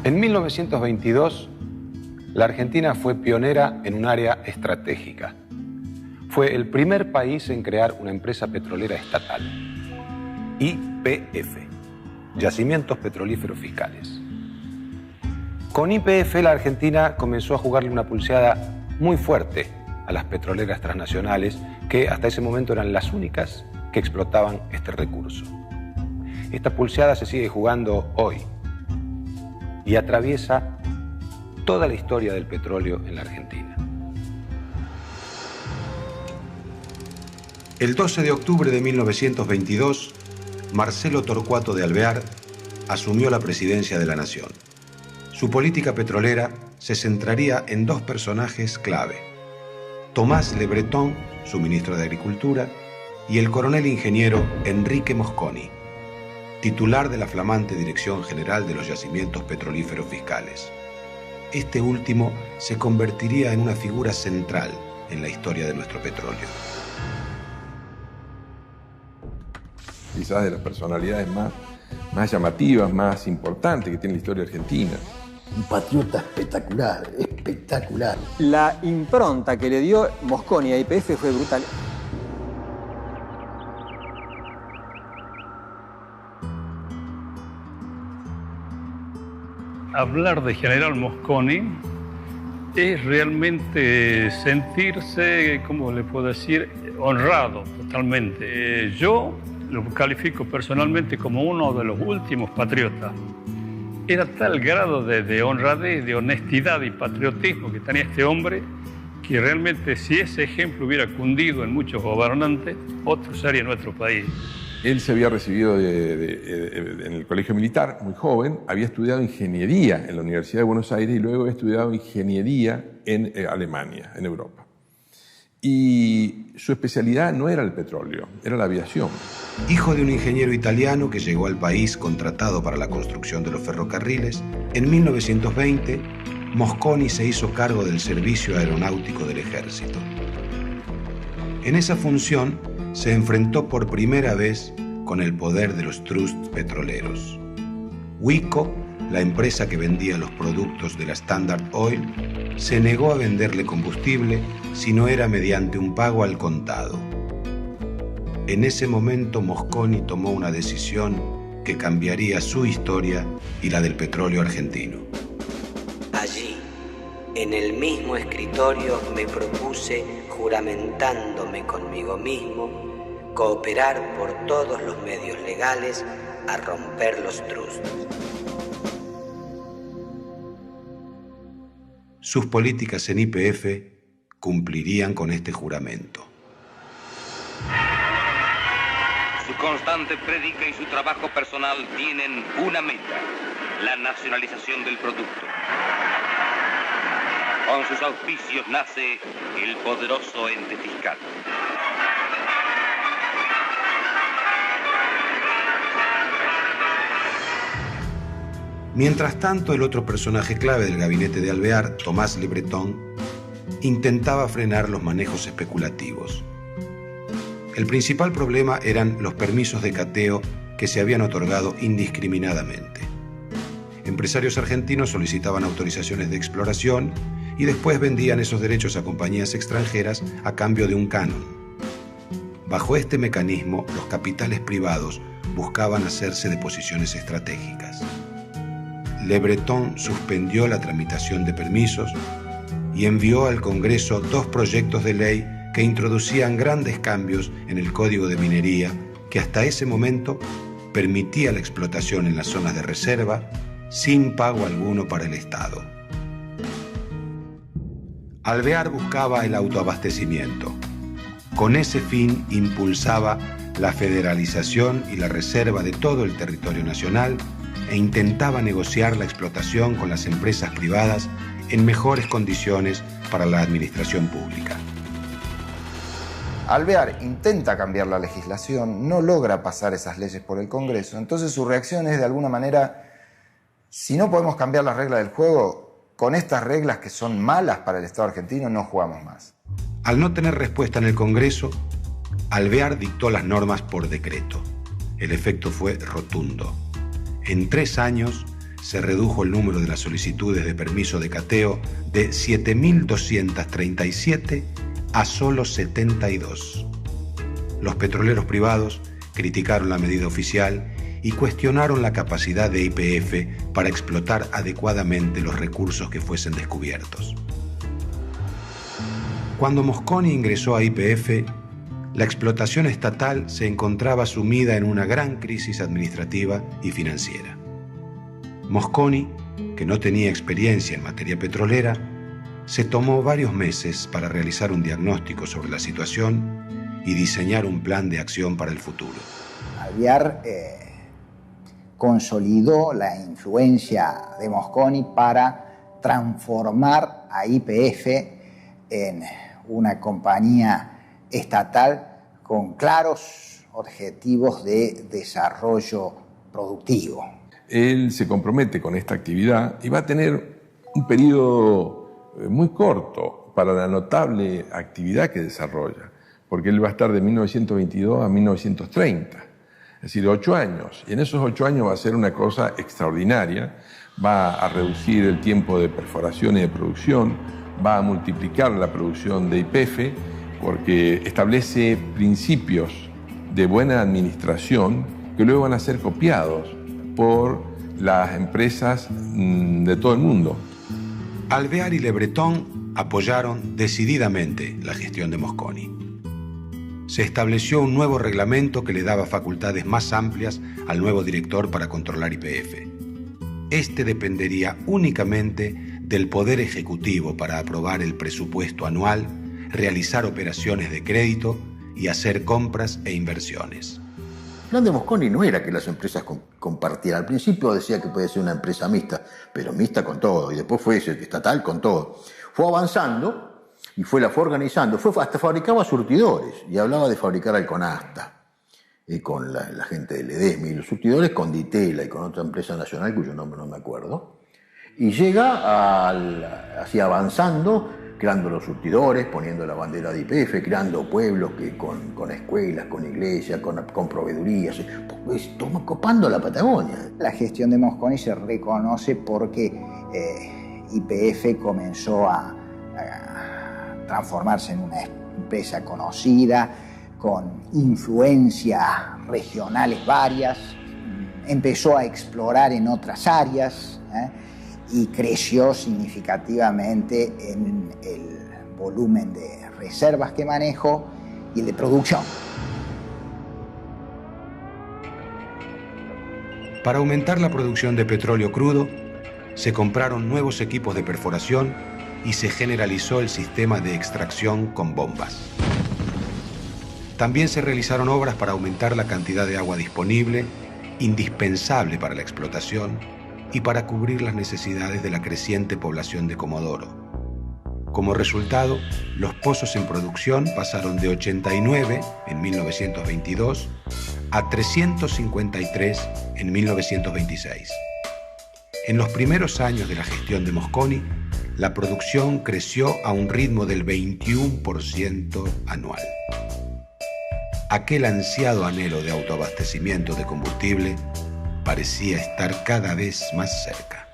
En 1922, la Argentina fue pionera en un área estratégica. Fue el primer país en crear una empresa petrolera estatal, YPF, Yacimientos Petrolíferos Fiscales. Con YPF, la Argentina comenzó a jugarle una pulseada muy fuerte a las petroleras transnacionales, que hasta ese momento eran las únicas que explotaban este recurso. Esta pulseada se sigue jugando hoy y atraviesa toda la historia del petróleo en la Argentina. El 12 de octubre de 1922, Marcelo Torcuato de Alvear asumió la presidencia de la Nación. Su política petrolera se centraría en dos personajes clave: Tomás Le Breton, su ministro de Agricultura, y el coronel ingeniero Enrique Mosconi, titular de la flamante Dirección General de los Yacimientos Petrolíferos Fiscales. Este último se convertiría en una figura central en la historia de nuestro petróleo. Quizás de las personalidades más llamativas, más importantes que tiene la historia argentina. Un patriota espectacular, espectacular. La impronta que le dio Mosconi a YPF fue brutal. Hablar de General Mosconi es realmente sentirse, ¿cómo le puedo decir?, honrado totalmente. Yo lo califico personalmente como uno de los últimos patriotas. Era tal grado de honradez, de honestidad y patriotismo que tenía este hombre, que realmente si ese ejemplo hubiera cundido en muchos gobernantes, otro sería nuestro país. Él se había recibido en el colegio militar, muy joven, había estudiado ingeniería en la Universidad de Buenos Aires y luego había estudiado ingeniería en Alemania, en Europa. Y su especialidad no era el petróleo, era la aviación. Hijo de un ingeniero italiano que llegó al país contratado para la construcción de los ferrocarriles, en 1920, Mosconi se hizo cargo del servicio aeronáutico del ejército. En esa función se enfrentó por primera vez con el poder de los trusts petroleros. Huico, la empresa que vendía los productos de la Standard Oil, se negó a venderle combustible si no era mediante un pago al contado. En ese momento Mosconi tomó una decisión que cambiaría su historia y la del petróleo argentino. Allí, en el mismo escritorio, me propuse, juramentándome conmigo mismo, cooperar por todos los medios legales a romper los trusts. Sus políticas en YPF cumplirían con este juramento. Su constante prédica y su trabajo personal tienen una meta: la nacionalización del producto. Con sus auspicios nace el poderoso ente fiscal. Mientras tanto, el otro personaje clave del gabinete de Alvear, Tomás Le Breton, intentaba frenar los manejos especulativos. El principal problema eran los permisos de cateo que se habían otorgado indiscriminadamente. Empresarios argentinos solicitaban autorizaciones de exploración y después vendían esos derechos a compañías extranjeras a cambio de un canon. Bajo este mecanismo, los capitales privados buscaban hacerse de posiciones estratégicas. Le Breton suspendió la tramitación de permisos y envió al Congreso dos proyectos de ley que introducían grandes cambios en el Código de Minería que hasta ese momento permitía la explotación en las zonas de reserva sin pago alguno para el Estado. Alvear buscaba el autoabastecimiento. Con ese fin impulsaba la federalización y la reserva de todo el territorio nacional e intentaba negociar la explotación con las empresas privadas en mejores condiciones para la administración pública. Alvear intenta cambiar la legislación, no logra pasar esas leyes por el Congreso, entonces su reacción es de alguna manera: si no podemos cambiar las reglas del juego, con estas reglas que son malas para el Estado argentino no jugamos más. Al no tener respuesta en el Congreso, Alvear dictó las normas por decreto. El efecto fue rotundo. En 3 años se redujo el número de las solicitudes de permiso de cateo de 7.237 a solo 72. Los petroleros privados criticaron la medida oficial y cuestionaron la capacidad de YPF para explotar adecuadamente los recursos que fuesen descubiertos. Cuando Mosconi ingresó a YPF, la explotación estatal se encontraba sumida en una gran crisis administrativa y financiera. Mosconi, que no tenía experiencia en materia petrolera, se tomó varios meses para realizar un diagnóstico sobre la situación y diseñar un plan de acción para el futuro. Alvear consolidó la influencia de Mosconi para transformar a YPF en una compañía estatal con claros objetivos de desarrollo productivo. Él se compromete con esta actividad y va a tener un periodo muy corto para la notable actividad que desarrolla, porque él va a estar de 1922 a 1930, es decir, 8 años. Y en esos 8 años va a hacer una cosa extraordinaria, va a reducir el tiempo de perforación y de producción, va a multiplicar la producción de YPF, porque establece principios de buena administración que luego van a ser copiados por las empresas de todo el mundo. Alvear y Le Breton apoyaron decididamente la gestión de Mosconi. Se estableció un nuevo reglamento que le daba facultades más amplias al nuevo director para controlar YPF. Este dependería únicamente del Poder Ejecutivo para aprobar el presupuesto anual, realizar operaciones de crédito y hacer compras e inversiones. El plan de Mosconi no era que las empresas compartieran. Al principio decía que podía ser una empresa mixta, pero mixta con todo, y después fue estatal con todo. Fue avanzando y la fue organizando, hasta fabricaba surtidores, y hablaba de fabricar alconasta, con la gente del Edesmi, y los surtidores con Ditela y con otra empresa nacional cuyo nombre no me acuerdo. Y llega así avanzando, creando los surtidores, poniendo la bandera de YPF, creando pueblos con escuelas, con iglesias, con proveedurías, copando la Patagonia. La gestión de Mosconi se reconoce porque YPF comenzó a transformarse en una empresa conocida, con influencias regionales varias, empezó a explorar en otras áreas, y creció significativamente en el volumen de reservas que manejó y el de producción. Para aumentar la producción de petróleo crudo, se compraron nuevos equipos de perforación y se generalizó el sistema de extracción con bombas. También se realizaron obras para aumentar la cantidad de agua disponible, indispensable para la explotación, y para cubrir las necesidades de la creciente población de Comodoro. Como resultado, los pozos en producción pasaron de 89 en 1922 a 353 en 1926. En los primeros años de la gestión de Mosconi, la producción creció a un ritmo del 21% anual. Aquel ansiado anhelo de autoabastecimiento de combustible parecía estar cada vez más cerca.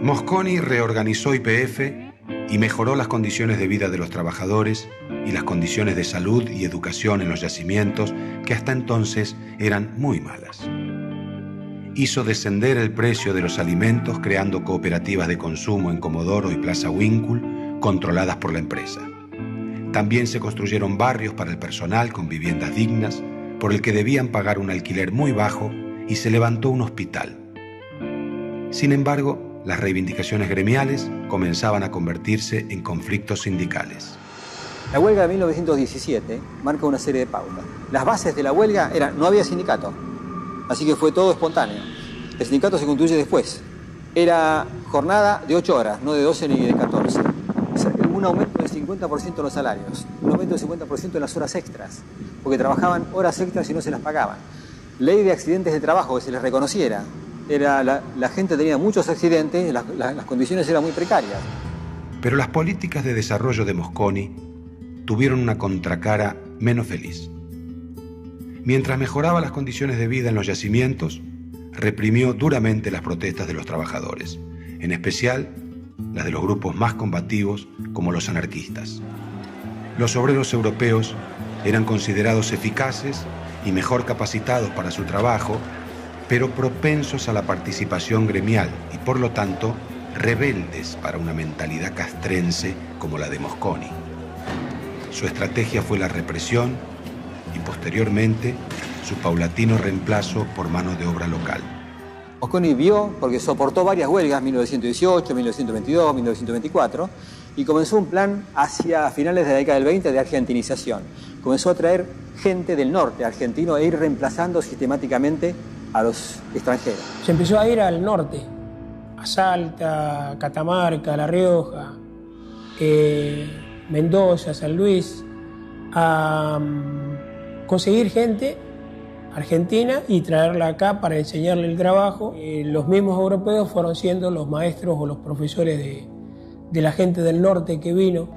Mosconi reorganizó YPF y mejoró las condiciones de vida de los trabajadores y las condiciones de salud y educación en los yacimientos, que hasta entonces eran muy malas. Hizo descender el precio de los alimentos creando cooperativas de consumo en Comodoro y Plaza Winkle, controladas por la empresa. También se construyeron barrios para el personal con viviendas dignas, por el que debían pagar un alquiler muy bajo, y se levantó un hospital. Sin embargo, las reivindicaciones gremiales comenzaban a convertirse en conflictos sindicales. La huelga de 1917 marca una serie de pautas. Las bases de la huelga eran, no había sindicato, así que fue todo espontáneo. El sindicato se constituye después. Era jornada de 8 horas, no de 12 ni de 14. Un aumento del 50% en los salarios, un aumento del 50% en las horas extras. porque trabajaban horas extras y no se las pagaban. Ley de accidentes de trabajo, que se les reconociera. La gente tenía muchos accidentes, las condiciones eran muy precarias. Pero las políticas de desarrollo de Mosconi tuvieron una contracara menos feliz. Mientras mejoraba las condiciones de vida en los yacimientos, reprimió duramente las protestas de los trabajadores, en especial las de los grupos más combativos como los anarquistas. Los obreros europeos eran considerados eficaces y mejor capacitados para su trabajo, pero propensos a la participación gremial y por lo tanto rebeldes para una mentalidad castrense como la de Mosconi. Su estrategia fue la represión y posteriormente su paulatino reemplazo por mano de obra local. Mosconi vio, porque soportó varias huelgas, 1918, 1922, 1924, y comenzó un plan hacia finales de la década del 20 de argentinización. Comenzó a traer gente del norte argentino e ir reemplazando sistemáticamente a los extranjeros. Se empezó a ir al norte, a Salta, Catamarca, La Rioja, Mendoza, San Luis, a conseguir gente argentina y traerla acá para enseñarle el trabajo. Los mismos europeos fueron siendo los maestros o los profesores de la gente del norte que vino.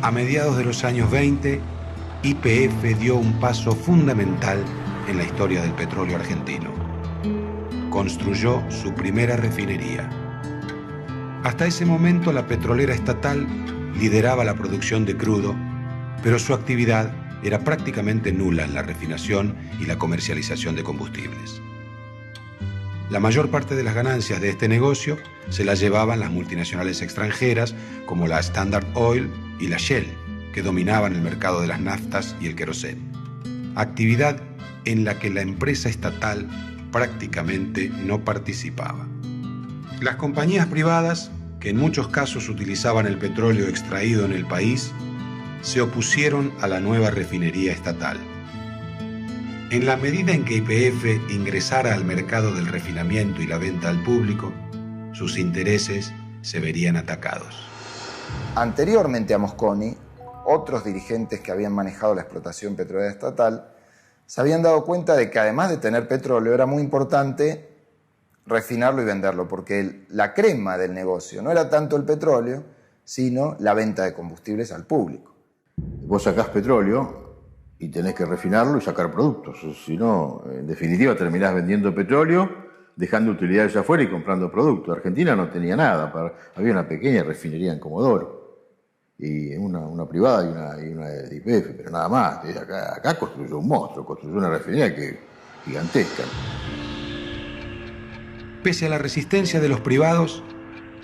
A mediados de los años 20, YPF dio un paso fundamental en la historia del petróleo argentino. Construyó su primera refinería. Hasta ese momento la petrolera estatal lideraba la producción de crudo, pero su actividad era prácticamente nula en la refinación y la comercialización de combustibles. La mayor parte de las ganancias de este negocio se las llevaban las multinacionales extranjeras como la Standard Oil y la Shell, que dominaban el mercado de las naftas y el queroseno. Actividad en la que la empresa estatal prácticamente no participaba. Las compañías privadas, que en muchos casos utilizaban el petróleo extraído en el país, se opusieron a la nueva refinería estatal. En la medida en que YPF ingresara al mercado del refinamiento y la venta al público, sus intereses se verían atacados. Anteriormente a Mosconi, otros dirigentes que habían manejado la explotación petrolera estatal se habían dado cuenta de que además de tener petróleo era muy importante refinarlo y venderlo, porque la crema del negocio no era tanto el petróleo, sino la venta de combustibles al público. Vos sacás petróleo y tenés que refinarlo y sacar productos. Si no, en definitiva terminás vendiendo petróleo, dejando utilidades afuera y comprando productos. Argentina no tenía nada. Había una pequeña refinería en Comodoro, y una privada y una de YPF, pero nada más. Acá construyó un monstruo, construyó una refinería gigantesca. Pese a la resistencia de los privados,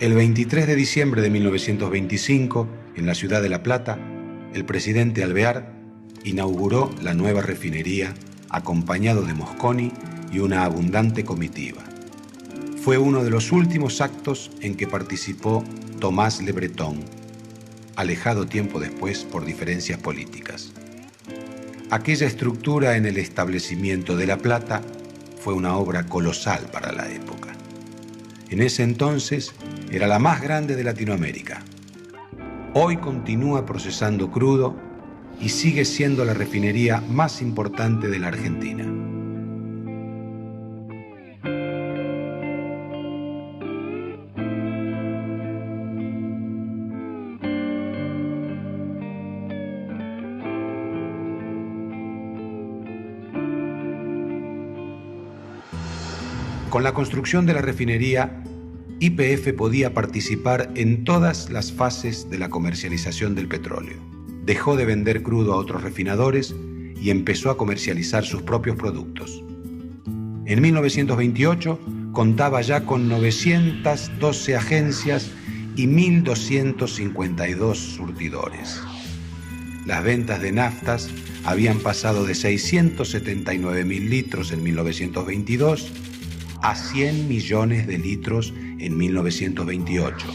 el 23 de diciembre de 1925, en la ciudad de La Plata, el presidente Alvear inauguró la nueva refinería acompañado de Mosconi y una abundante comitiva. Fue uno de los últimos actos en que participó Tomás Le Breton, alejado tiempo después por diferencias políticas. Aquella estructura en el establecimiento de La Plata fue una obra colosal para la época. En ese entonces era la más grande de Latinoamérica. Hoy continúa procesando crudo y sigue siendo la refinería más importante de la Argentina. Con la construcción de la refinería, YPF podía participar en todas las fases de la comercialización del petróleo. Dejó de vender crudo a otros refinadores y empezó a comercializar sus propios productos. En 1928 contaba ya con 912 agencias y 1.252 surtidores. Las ventas de naftas habían pasado de 679.000 litros en 1922 a 100 millones de litros en 1928.